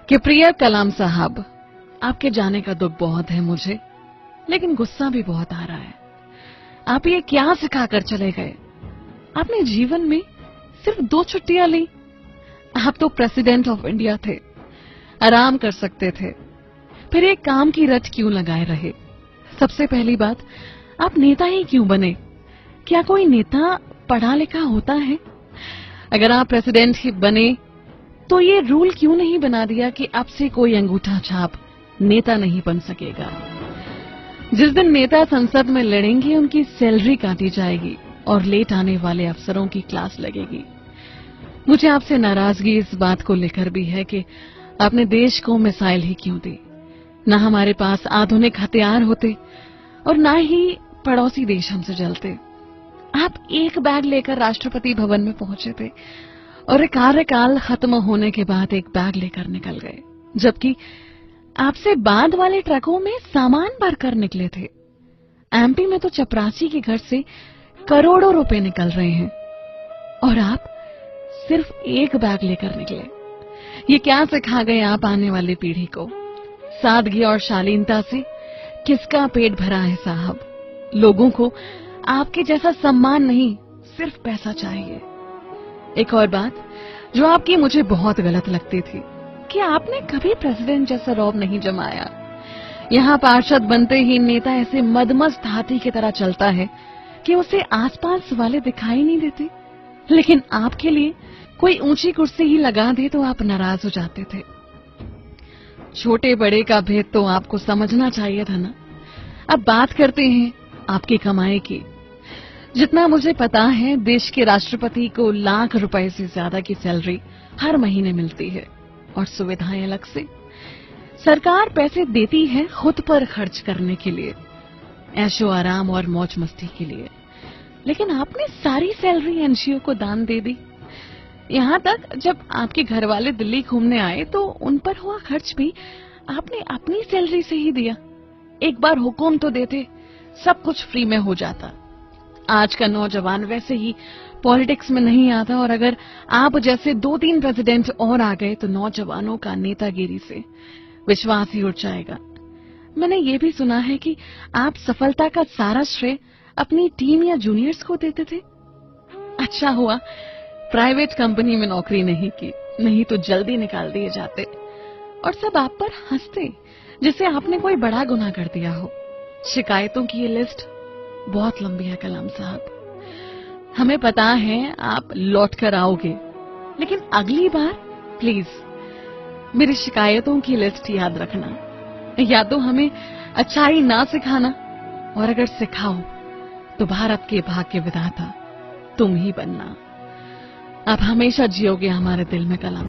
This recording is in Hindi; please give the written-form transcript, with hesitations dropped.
कि प्रिय कलाम साहब, आपके जाने का दुख बहुत है मुझे, लेकिन गुस्सा भी बहुत आ रहा है। आप ये क्या सिखाकर चले गए? आपने जीवन में सिर्फ 2 छुट्टियां ली। आप तो प्रेसिडेंट ऑफ इंडिया थे, आराम कर सकते थे, फिर एक काम की रट क्यों लगाए रहे? सबसे पहली बात, आप नेता ही क्यों बने? क्या कोई नेता पढ़ा लिखा होता है? अगर आप प्रेसिडेंट ही बने तो ये रूल क्यों नहीं बना दिया कि आपसे कोई अंगूठा छाप नेता नहीं बन सकेगा? जिस दिन नेता संसद में लड़ेंगे उनकी सैलरी काटी जाएगी और लेट आने वाले अफसरों की क्लास लगेगी। मुझे आपसे नाराजगी इस बात को लेकर भी है कि आपने देश को मिसाइल ही क्यों दी? न हमारे पास आधुनिक हथियार होते और न ही पड़ोसी देश हमसे जलते। आप एक बैग लेकर राष्ट्रपति भवन में पहुंचे थे और कार्यकाल खत्म होने के बाद एक बैग लेकर निकल गए, जबकि आपसे बाद वाले ट्रकों में सामान भरकर निकले थे। एमपी में तो चपरासी के घर से करोड़ों रुपए निकल रहे हैं और आप सिर्फ एक बैग लेकर निकले। ये क्या सिखा गए आप आने वाली पीढ़ी को? सादगी और शालीनता से किसका पेट भरा है साहब? लोगों को आपके जैसा सम्मान नहीं, सिर्फ पैसा चाहिए। एक और बात जो आपकी मुझे बहुत गलत लगती थी कि आपने कभी प्रेसिडेंट जैसा रौब नहीं जमाया। यहाँ पार्षद बनते ही नेता ऐसे मदमस्त हाथी की तरह चलता है कि उसे आसपास वाले दिखाई नहीं देते, लेकिन आपके लिए कोई ऊंची कुर्सी ही लगा दे तो आप नाराज हो जाते थे। छोटे बड़े का भेद तो आपको समझना चाहिए था ना। अब बात करते हैं आपकी कमाई की। जितना मुझे पता है, देश के राष्ट्रपति को लाख रुपए से ज्यादा की सैलरी हर महीने मिलती है और सुविधाएं अलग से। सरकार पैसे देती है खुद पर खर्च करने के लिए, ऐशो आराम और मौज मस्ती के लिए, लेकिन आपने सारी सैलरी एनजीओ को दान दे दी। यहाँ तक जब आपके घर वाले दिल्ली घूमने आए तो उन पर हुआ खर्च भी आपने अपनी सैलरी से ही दिया। एक बार हुक्म तो देते, सब कुछ फ्री में हो जाता। आज का नौजवान वैसे ही पॉलिटिक्स में नहीं आता और अगर आप जैसे 2-3 प्रेसिडेंट और आ गए तो नौजवानों का नेतागिरी से विश्वास ही उठ जाएगा। मैंने ये भी सुना है कि आप सफलता का सारा श्रेय अपनी टीम या जूनियर्स को देते थे। अच्छा हुआ प्राइवेट कंपनी में नौकरी नहीं की, नहीं तो जल्दी निकाल दिए जाते और सब आप पर हंसते जैसे आपने कोई बड़ा गुनाह कर दिया हो। शिकायतों की ये लिस्ट बहुत लंबी है कलाम साहब। हमें पता है आप लौट कर आओगे, लेकिन अगली बार प्लीज मेरी शिकायतों की लिस्ट याद रखना। या तो हमें अच्छाई ना सिखाना, और अगर सिखाओ तो भारत के भाग्य विधाता तुम ही बनना। आप हमेशा जियोगे हमारे दिल में कलाम।